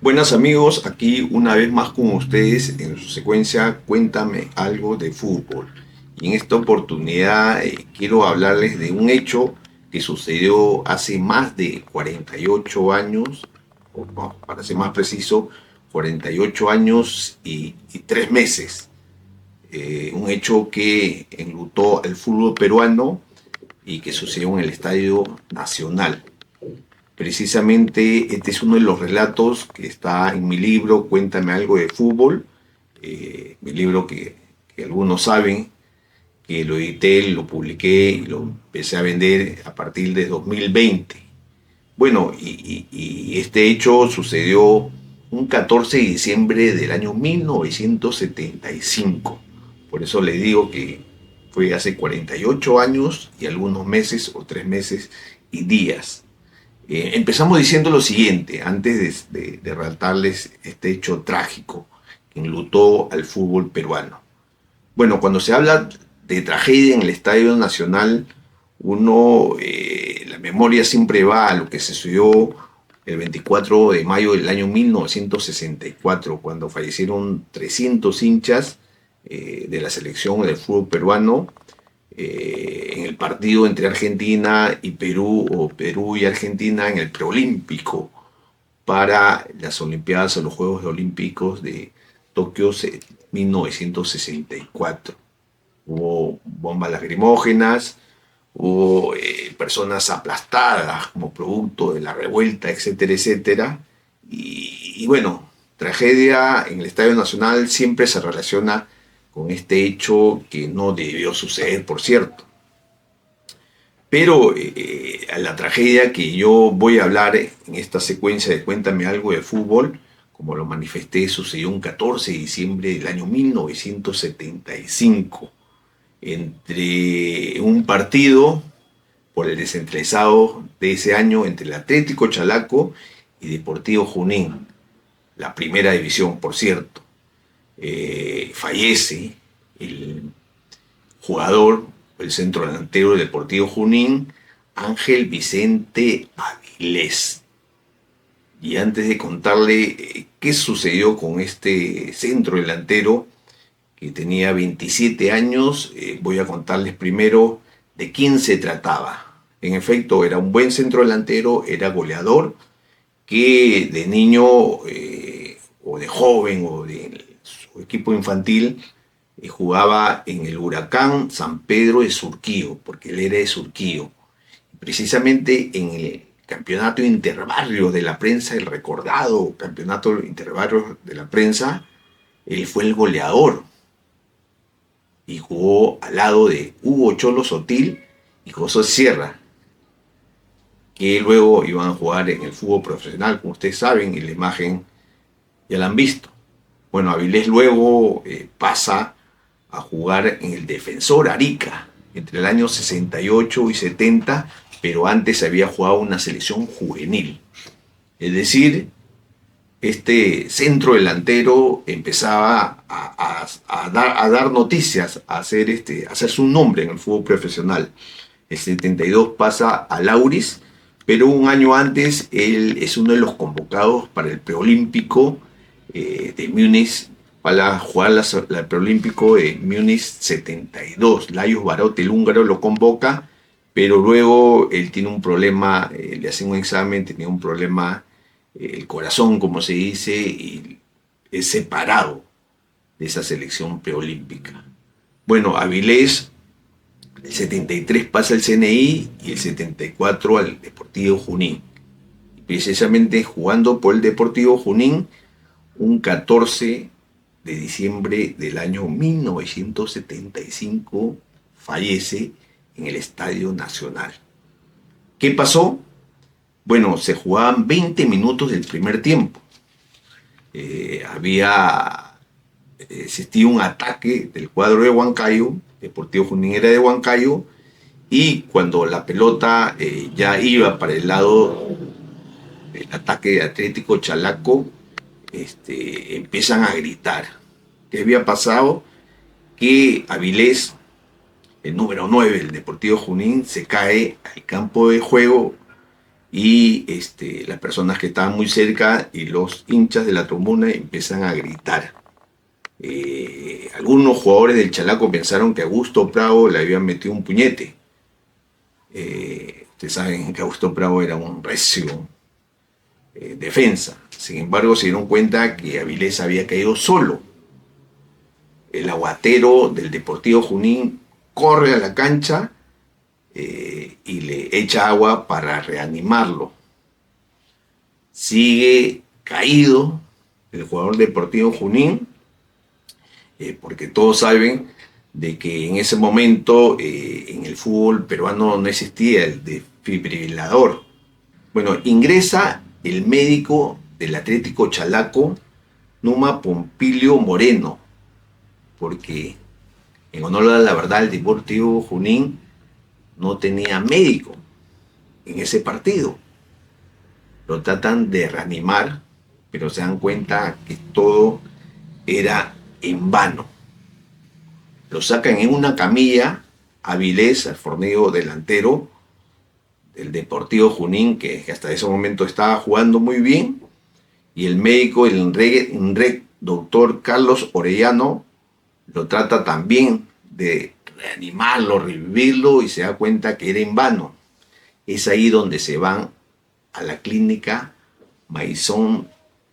Buenas amigos, aquí una vez más con ustedes en su secuencia Cuéntame algo de fútbol. Y en esta oportunidad quiero hablarles de un hecho que sucedió hace más de 48 años, o no, para ser más preciso, 48 años y 3 meses. Un hecho que enlutó al fútbol peruano y que sucedió en el Estadio Nacional. Precisamente este es uno de los relatos que está en mi libro Cuéntame algo de fútbol, mi libro que algunos saben que lo edité, lo publiqué y lo empecé a vender a partir de 2020. Bueno, y este hecho sucedió un 14 de diciembre del año 1975. Por eso les digo que fue hace 48 años y algunos meses o 3 meses y días. Empezamos diciendo lo siguiente, antes de relatarles este hecho trágico que enlutó al fútbol peruano. Bueno, cuando se habla de tragedia en el Estadio Nacional, la memoria siempre va a lo que se sucedió el 24 de mayo del año 1964, cuando fallecieron 300 hinchas de la selección del fútbol peruano en el partido entre Argentina y Perú o Perú y Argentina en el preolímpico para las Olimpiadas o los Juegos Olímpicos de Tokio 1964. Hubo bombas lacrimógenas, hubo personas aplastadas como producto de la revuelta, etcétera, etcétera. Y bueno, tragedia en el Estadio Nacional siempre se relaciona con este hecho que no debió suceder, por cierto. Pero la tragedia que yo voy a hablar en esta secuencia de Cuéntame algo de fútbol, como lo manifesté, sucedió un 14 de diciembre del año 1975, entre un partido por el descentralizado de ese año entre el Atlético Chalaco y Deportivo Junín, la primera división, por cierto. Fallece el jugador, el centro delantero del Deportivo Junín, Ángel Vicente Avilés. Y antes de contarle qué sucedió con este centro delantero, que tenía 27 años, voy a contarles primero de quién se trataba. En efecto, era un buen centro delantero, era goleador, que de niño o de joven o de su equipo infantil jugaba en el Huracán San Pedro de Surquío, porque él era de Surquío. Precisamente en el campeonato interbarrio de la prensa, el recordado campeonato interbarrio de la prensa, él fue el goleador y jugó al lado de Hugo Cholo Sotil y José Sierra, que luego iban a jugar en el fútbol profesional, como ustedes saben, y la imagen ya la han visto. Bueno, Avilés luego pasa a jugar en el Defensor Arica entre el año 68 y 70, pero antes había jugado una selección juvenil. Es decir, este centro delantero empezaba a dar noticias, a hacer su nombre en el fútbol profesional. El 72 pasa a Lauris, pero un año antes él es uno de los convocados para el preolímpico de Múnich, para jugar el preolímpico de Múnich 72. Lajos Barote, el húngaro, lo convoca, pero luego él tiene un problema, le hacen un examen, tenía un problema el corazón, como se dice, y es separado de esa selección preolímpica. Bueno, Avilés, el 73 pasa al CNI y el 74 al Deportivo Junín. Y precisamente jugando por el Deportivo Junín, un 14 de diciembre del año 1975 fallece en el Estadio Nacional. ¿Qué pasó? Bueno, se jugaban 20 minutos del primer tiempo. Había existido un ataque del cuadro de Huancayo, Deportivo Junín era de Huancayo, y cuando la pelota ya iba para el lado del ataque de Atlético Chalaco, empiezan a gritar. ¿Qué había pasado? Que Avilés, el número 9 del Deportivo Junín, se cae al campo de juego y las personas que estaban muy cerca y los hinchas de la tribuna empiezan a gritar. Algunos jugadores del Chalaco pensaron que Augusto Prado le habían metido un puñete. Ustedes saben que Augusto Prado era un recio defensa. Sin embargo, se dieron cuenta que Avilés había caído solo. El aguatero del Deportivo Junín corre a la cancha y le echa agua para reanimarlo. Sigue caído el jugador Deportivo Junín, porque todos saben de que en ese momento en el fútbol peruano no existía el desfibrilador. Bueno, ingresa el médico del Atlético Chalaco, Numa Pompilio Moreno, porque en honor a la verdad el Deportivo Junín no tenía médico en ese partido. Lo tratan de reanimar, pero se dan cuenta que todo era en vano. Lo sacan en una camilla a Avilés, al fornido delantero del Deportivo Junín, que hasta ese momento estaba jugando muy bien, y el médico, el INREC, doctor Carlos Orellano, lo trata también de reanimarlo, revivirlo, y se da cuenta que era en vano. Es ahí donde se van a la clínica Maison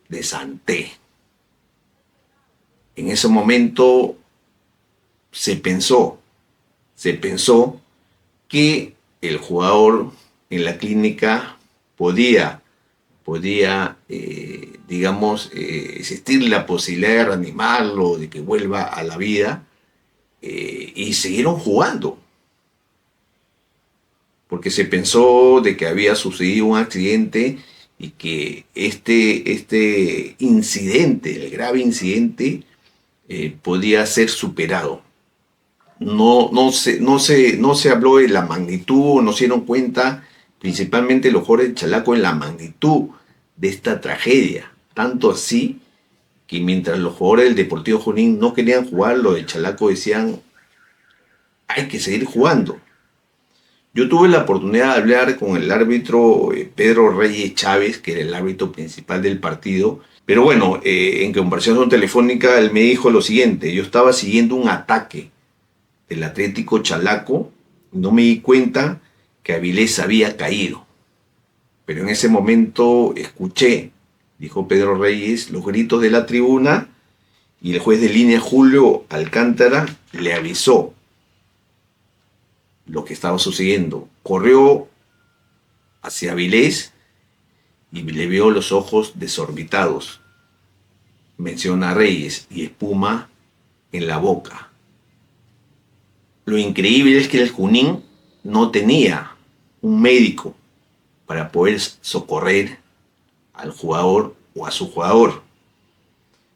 de Santé. En ese momento se pensó que el jugador en la clínica podía digamos, existir la posibilidad de reanimarlo, de que vuelva a la vida, y siguieron jugando, porque se pensó de que había sucedido un accidente y que este incidente, el grave incidente, podía ser superado. No se habló de la magnitud, no se dieron cuenta, principalmente los jugadores de Chalaco, en la magnitud de esta tragedia. Tanto así que mientras los jugadores del Deportivo Junín no querían jugar, los de Chalaco decían, hay que seguir jugando. Yo tuve la oportunidad de hablar con el árbitro Pedro Reyes Chávez, que era el árbitro principal del partido, pero bueno, en conversación telefónica él me dijo lo siguiente: yo estaba siguiendo un ataque del Atlético Chalaco, no me di cuenta que Avilés había caído. Pero en ese momento escuché, dijo Pedro Reyes, los gritos de la tribuna, y el juez de línea Julio Alcántara le avisó lo que estaba sucediendo. Corrió hacia Avilés y le vio los ojos desorbitados, menciona Reyes, y espuma en la boca. Lo increíble es que el Junín no tenía un médico para poder socorrer al jugador o a su jugador.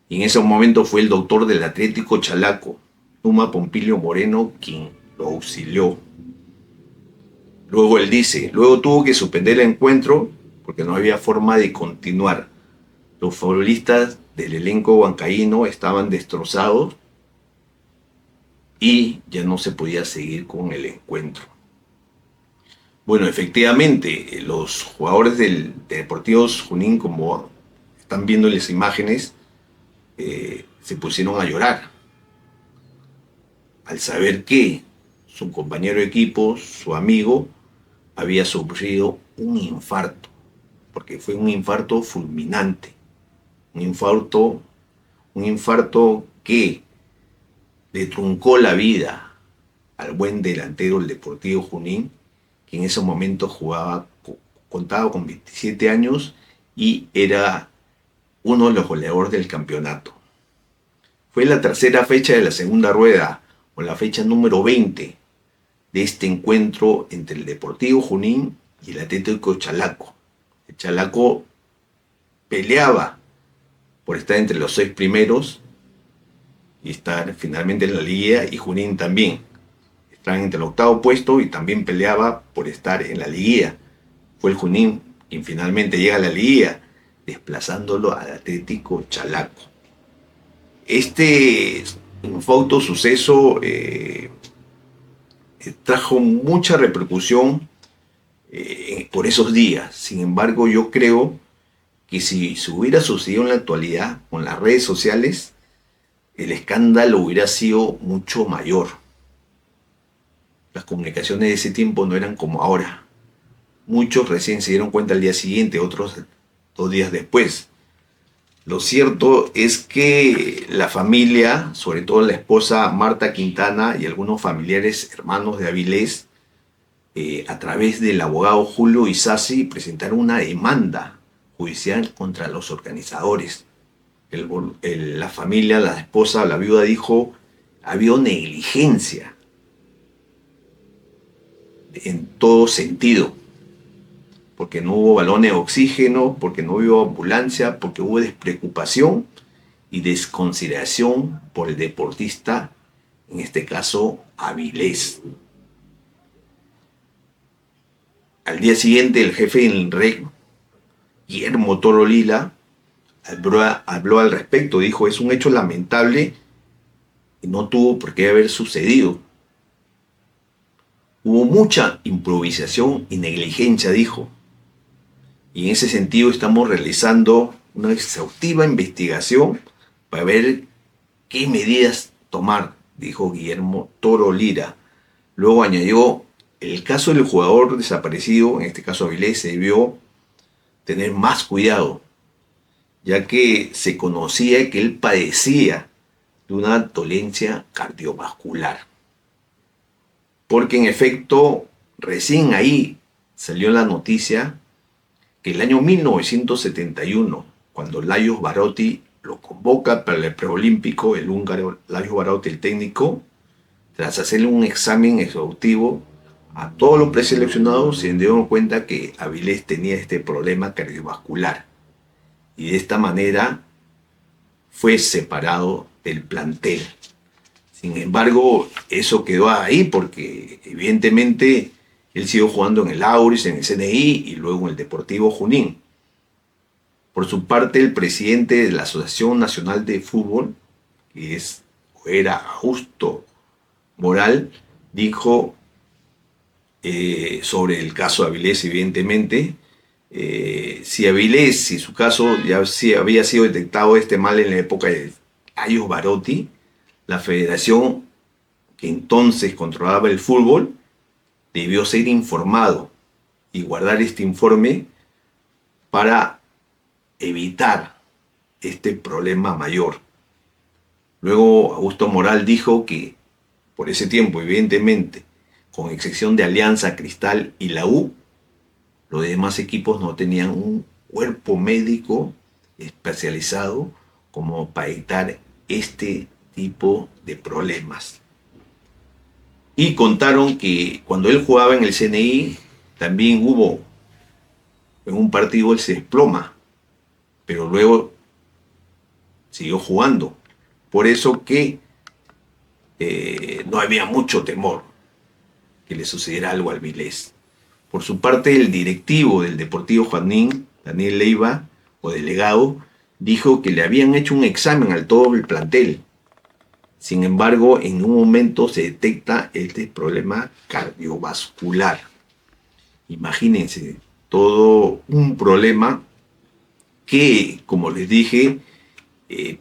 Y en ese momento fue el doctor del Atlético Chalaco, Numa Pompilio Moreno, quien lo auxilió. Luego él dice, luego tuvo que suspender el encuentro porque no había forma de continuar. Los futbolistas del elenco huancaíno estaban destrozados y ya no se podía seguir con el encuentro. Bueno, efectivamente, los jugadores del Deportivo Junín, como están viendo en las imágenes, se pusieron a llorar al saber que su compañero de equipo, su amigo, había sufrido un infarto, porque fue un infarto fulminante, un infarto que le truncó la vida al buen delantero del Deportivo Junín, que en ese momento contaba con 27 años y era uno de los goleadores del campeonato. Fue la tercera fecha de la segunda rueda, o la fecha número 20 de este encuentro entre el Deportivo Junín y el Atlético Chalaco. El Chalaco peleaba por estar entre los 6 primeros y estar finalmente en la liguilla, y Junín también. Estaban entre el 8º puesto y también peleaba por estar en la liguilla. Fue el Junín quien finalmente llega a la liguilla, desplazándolo al Atlético Chalaco. Este infausto suceso trajo mucha repercusión por esos días. Sin embargo, yo creo que si se hubiera sucedido en la actualidad con las redes sociales, el escándalo hubiera sido mucho mayor. Las comunicaciones de ese tiempo no eran como ahora. Muchos recién se dieron cuenta al día siguiente, otros 2 días después. Lo cierto es que la familia, sobre todo la esposa Marta Quintana y algunos familiares hermanos de Avilés, a través del abogado Julio Isasi, presentaron una demanda judicial contra los organizadores. La familia, la esposa, la viuda dijo, ha habido negligencia en todo sentido, porque no hubo balones de oxígeno, porque no hubo ambulancia, porque hubo despreocupación y desconsideración por el deportista, en este caso Avilés. Al día siguiente, el jefe del REC, Guillermo Toro Lila, habló al respecto. Dijo, es un hecho lamentable y no tuvo por qué haber sucedido. Hubo mucha improvisación y negligencia, dijo. Y en ese sentido estamos realizando una exhaustiva investigación para ver qué medidas tomar, dijo Guillermo Toro Lira. Luego añadió, el caso del jugador desaparecido, en este caso Avilés, se debió tener más cuidado, ya que se conocía que él padecía de una dolencia cardiovascular. Porque en efecto, recién ahí salió la noticia que el año 1971, cuando Lajos Barotti lo convoca para el preolímpico, el húngaro Lajos Barotti, el técnico, tras hacerle un examen exhaustivo a todos los preseleccionados, se dieron cuenta que Avilés tenía este problema cardiovascular. Y de esta manera fue separado del plantel. Sin embargo, eso quedó ahí porque evidentemente él siguió jugando en el Auris, en el CNI y luego en el Deportivo Junín. Por su parte, el presidente de la Asociación Nacional de Fútbol, que era Augusto Moral, dijo sobre el caso de Avilés, evidentemente, si su caso ya sí había sido detectado este mal en la época de Lajos Barotti, la federación que entonces controlaba el fútbol debió ser informado y guardar este informe para evitar este problema mayor. Luego Augusto Moral dijo que por ese tiempo, evidentemente, con excepción de Alianza, Cristal y la U, los demás equipos no tenían un cuerpo médico especializado como para evitar este tipo de problemas. Y contaron que cuando él jugaba en el CNI, también hubo, en un partido él se desploma, pero luego siguió jugando. Por eso que no había mucho temor que le sucediera algo al Avilés. Por su parte, el directivo del Deportivo Junín, Daniel Leiva, o delegado, dijo que le habían hecho un examen al todo el plantel. Sin embargo, en un momento se detecta este problema cardiovascular. Imagínense, todo un problema que, como les dije,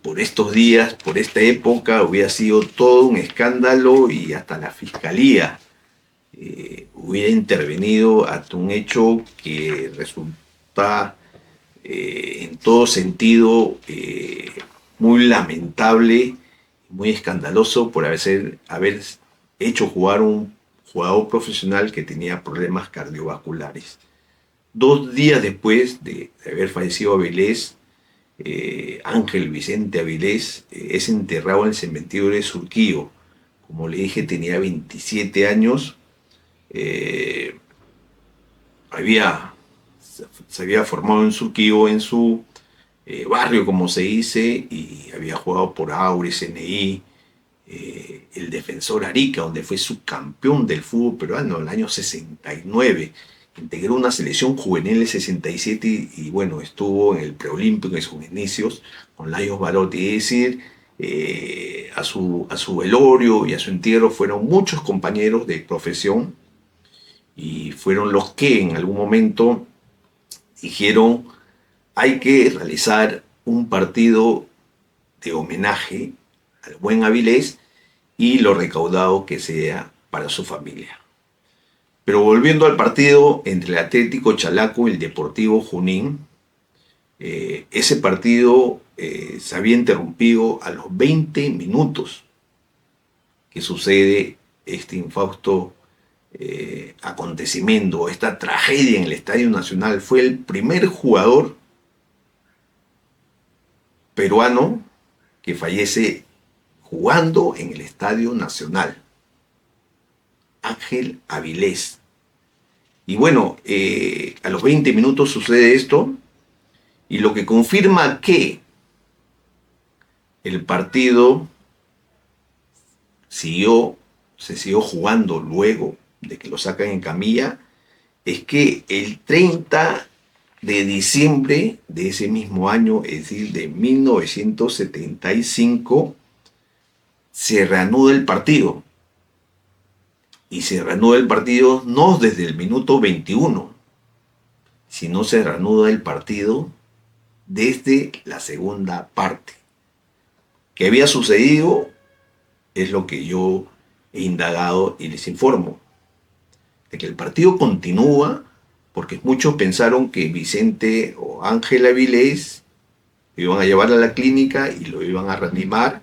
por estos días, por esta época, hubiera sido todo un escándalo y hasta la fiscalía hubiera intervenido hasta un hecho que resulta en todo sentido muy lamentable, muy escandaloso por haber hecho jugar un jugador profesional que tenía problemas cardiovasculares. 2 días después de haber fallecido Avilés, Ángel Vicente Avilés es enterrado en el cementerio de Surquillo. Como le dije, tenía 27 años. Se había formado en Surquillo, en su barrio, como se dice, y había jugado por Auris, CNI, el Defensor Arica, donde fue subcampeón del fútbol peruano en el año 69. Integró una selección juvenil en el 67 y bueno, estuvo en el preolímpico en sus inicios con Lajos Barotti. Es decir, a su velorio y a su entierro fueron muchos compañeros de profesión y fueron los que en algún momento dijeron: hay que realizar un partido de homenaje al buen Avilés y lo recaudado que sea para su familia. Pero volviendo al partido entre el Atlético Chalaco y el Deportivo Junín, ese partido se había interrumpido a los 20 minutos que sucede este infausto acontecimiento, esta tragedia en el Estadio Nacional. Fue el primer jugador peruano que fallece jugando en el Estadio Nacional, Ángel Avilés. Y bueno, a los 20 minutos sucede esto, y lo que confirma que el partido se siguió jugando luego de que lo sacan en camilla, es que el 30 de diciembre de ese mismo año, es decir, de 1975, se reanuda el partido. Y se reanuda el partido no desde el minuto 21, sino se reanuda el partido desde la segunda parte. ¿Qué había sucedido? Es lo que yo he indagado y les informo. De que el partido continúa porque muchos pensaron que Vicente o Ángel Avilés lo iban a llevar a la clínica y lo iban a reanimar,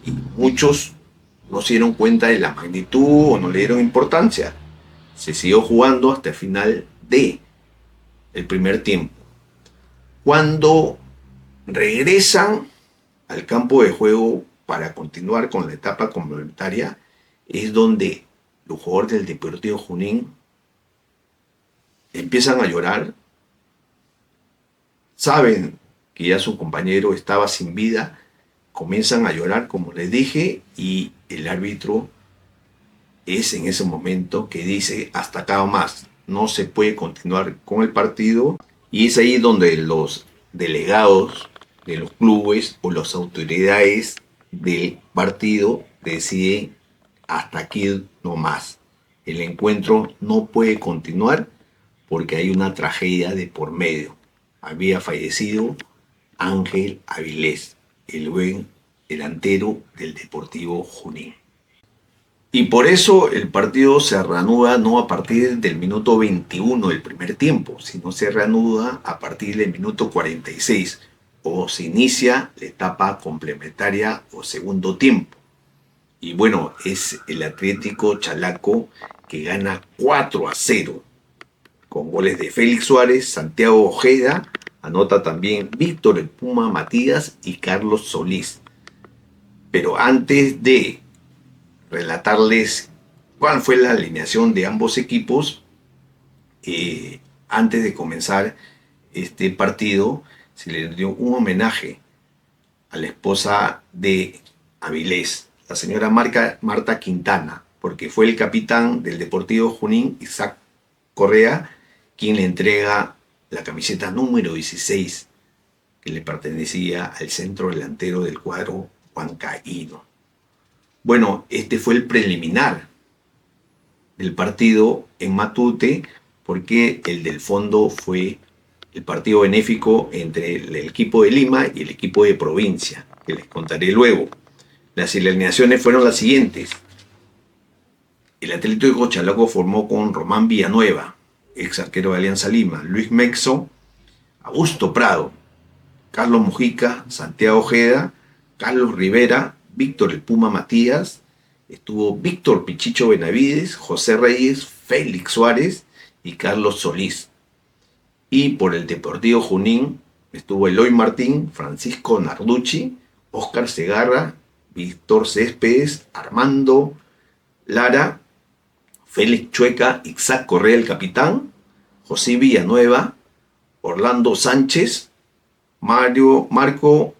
y muchos no se dieron cuenta de la magnitud o no le dieron importancia. Se siguió jugando hasta el final del primer tiempo. Cuando regresan al campo de juego para continuar con la etapa complementaria, es donde los jugadores del Deportivo Junín empiezan a llorar, saben que ya su compañero estaba sin vida, comienzan a llorar, como les dije, y el árbitro es en ese momento que dice: hasta acá o más, no se puede continuar con el partido. Y es ahí donde los delegados de los clubes o las autoridades del partido deciden: hasta aquí no más, el encuentro no puede continuar porque hay una tragedia de por medio. Había fallecido Ángel Avilés, el buen delantero del Deportivo Junín. Y por eso el partido se reanuda no a partir del minuto 21 del primer tiempo, sino se reanuda a partir del minuto 46, o se inicia la etapa complementaria o segundo tiempo. Y bueno, es el Atlético Chalaco que gana 4-0, con goles de Félix Suárez, Santiago Ojeda, anota también Víctor el Puma Matías y Carlos Solís. Pero antes de relatarles cuál fue la alineación de ambos equipos, antes de comenzar este partido, se le dio un homenaje a la esposa de Avilés, la señora Marta Quintana, porque fue el capitán del Deportivo Junín, Isaac Correa, quien le entrega la camiseta número 16 que le pertenecía al centro delantero del cuadro huancaíno. Bueno, este fue el preliminar del partido en Matute, porque el del fondo fue el partido benéfico entre el equipo de Lima y el equipo de provincia, que les contaré luego. Las alineaciones fueron las siguientes. El Atlético Chalaco formó con Román Villanueva, ex arquero de Alianza Lima, Luis Mexo, Augusto Prado, Carlos Mujica, Santiago Ojeda, Carlos Rivera, Víctor el Puma Matías, estuvo Víctor Pichicho Benavides, José Reyes, Félix Suárez y Carlos Solís. Y por el Deportivo Junín estuvo Eloy Martín, Francisco Narducci, Óscar Segarra, Víctor Céspedes, Armando Lara, Félix Chueca, Isaac Correa el capitán, José Villanueva, Orlando Sánchez, Marco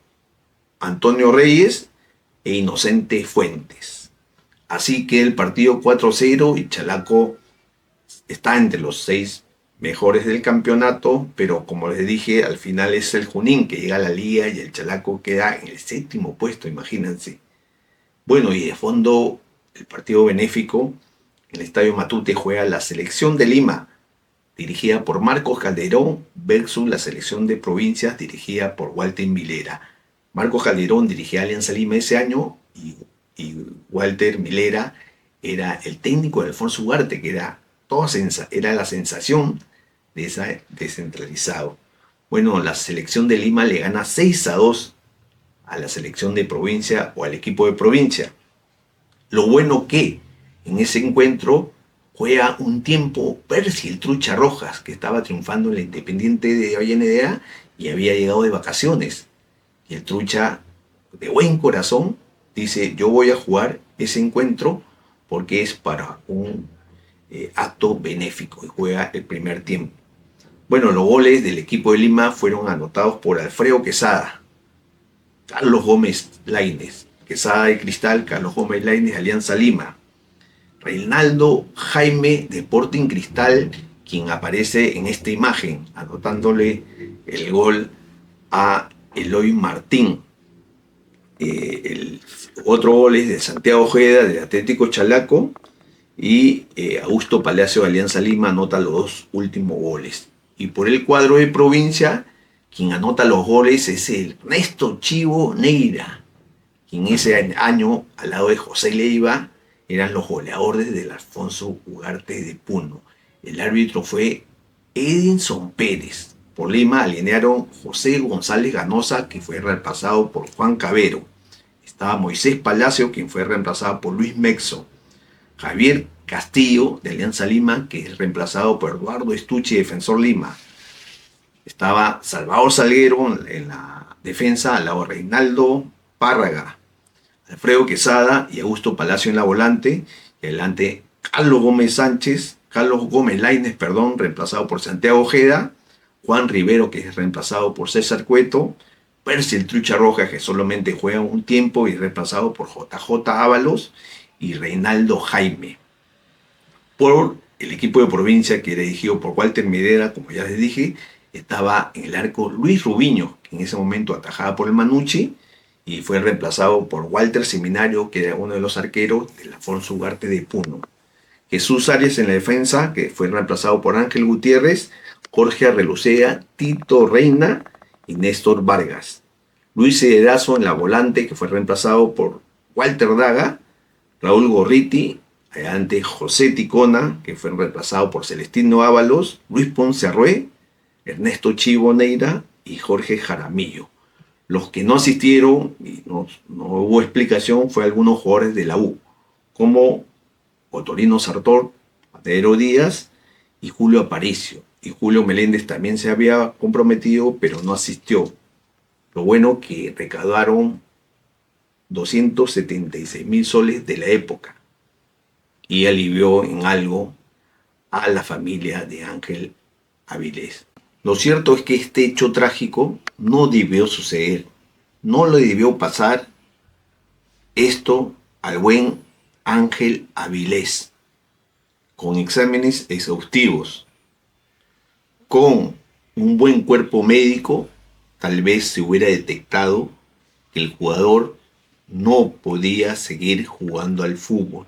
Antonio Reyes e Inocente Fuentes. Así que el partido 4-0 y Chalaco está entre los 6 mejores del campeonato, pero como les dije, al final es el Junín que llega a la liga y el Chalaco queda en el 7º puesto, imagínense. Bueno, y de fondo el partido benéfico En el Estadio Matute juega la selección de Lima, dirigida por Marcos Calderón, versus la selección de provincias dirigida por Walter Milera. Marcos Calderón dirigía a Alianza Lima ese año y Walter Milera era el técnico de Alfonso Ugarte, que era la sensación de ese descentralizado. Bueno, la selección de Lima le gana 6-2 a la selección de provincia o al equipo de provincia. Lo bueno que en ese encuentro juega un tiempo Percy el Trucha Rojas, que estaba triunfando en la Independiente de Avellaneda y había llegado de vacaciones. Y el Trucha, de buen corazón, dice: yo voy a jugar ese encuentro porque es para un acto benéfico, y juega el primer tiempo. Bueno, los goles del equipo de Lima fueron anotados por Alfredo Quesada, Carlos Gómez Lainez, Quesada de Cristal, Carlos Gómez Lainez de Alianza Lima, Reinaldo Jaime de Sporting Cristal, quien aparece en esta imagen, anotándole el gol a Eloy Martín. El otro gol es de Santiago Ojeda, de Atlético Chalaco, y Augusto Palacio de Alianza Lima anota los dos últimos goles. Y por el cuadro de provincia, quien anota los goles es el Ernesto Chivo Neira, quien ese año, al lado de José Leiva, eran los goleadores del Alfonso Ugarte de Puno. El árbitro fue Edinson Pérez. Por Lima alinearon José González Ganosa, que fue reemplazado por Juan Cabero. Estaba Moisés Palacio, quien fue reemplazado por Luis Mexo. Javier Castillo, de Alianza Lima, que es reemplazado por Eduardo Estuche, Defensor Lima. Estaba Salvador Salguero en la defensa, al lado de Reinaldo Párraga, Alfredo Quesada y Augusto Palacio en la volante. Y adelante Carlos Gómez Lainez, reemplazado por Santiago Ojeda. Juan Rivero, que es reemplazado por César Cueto. Percy el Trucha Rojas, que solamente juega un tiempo y es reemplazado por JJ Ábalos. Y Reinaldo Jaime. Por el equipo de provincia, que era dirigido por Walter Milera, como ya les dije, estaba en el arco Luis Rubiño, que en ese momento atajaba por el Manucci, y fue reemplazado por Walter Seminario, que era uno de los arqueros del Alfonso Ugarte de Puno. Jesús Arias en la defensa, que fue reemplazado por Ángel Gutiérrez, Jorge Arrelucea, Tito Reina y Néstor Vargas. Luis Cederazo en la volante, que fue reemplazado por Walter Daga, Raúl Gorriti, adelante José Ticona, que fue reemplazado por Celestino Ábalos, Luis Ponce Arrué, Ernesto Chivo Neira y Jorge Jaramillo. Los que no asistieron y no hubo explicación fue algunos jugadores de la U, como Otorino Sartor, Pedro Díaz y Julio Aparicio. Y Julio Meléndez también se había comprometido, pero no asistió. Lo bueno que recaudaron 276,000 soles de la época y alivió en algo a la familia de Ángel Avilés. Lo cierto es que este hecho trágico no debió suceder, no le debió pasar esto al buen Ángel Avilés. Con exámenes exhaustivos, con un buen cuerpo médico, tal vez se hubiera detectado que el jugador no podía seguir jugando al fútbol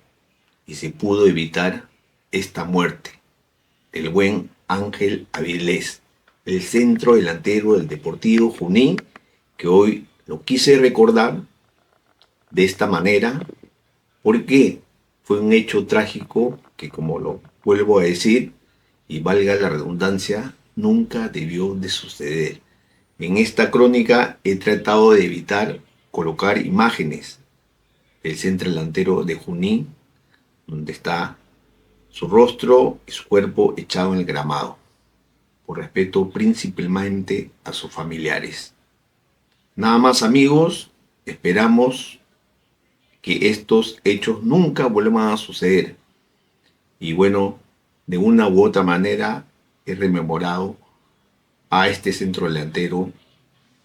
y se pudo evitar esta muerte del buen Ángel Avilés, el centro delantero del Deportivo Junín, que hoy lo quise recordar de esta manera porque fue un hecho trágico que, como lo vuelvo a decir y valga la redundancia, nunca debió de suceder. En esta crónica he tratado de evitar colocar imágenes del centro delantero de Junín, donde está su rostro y su cuerpo echado en el gramado, por respeto principalmente a sus familiares. Nada más, amigos, esperamos que estos hechos nunca vuelvan a suceder. Y bueno, de una u otra manera he rememorado a este centro delantero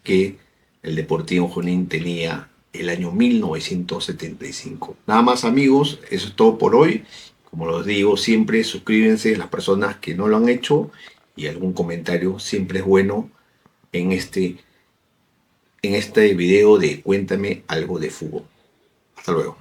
que el Deportivo Junín tenía el año 1975. Nada más, amigos, eso es todo por hoy. Como los digo, siempre suscríbanse las personas que no lo han hecho, y algún comentario siempre es bueno en este video de Cuéntame algo de fútbol. Hasta luego.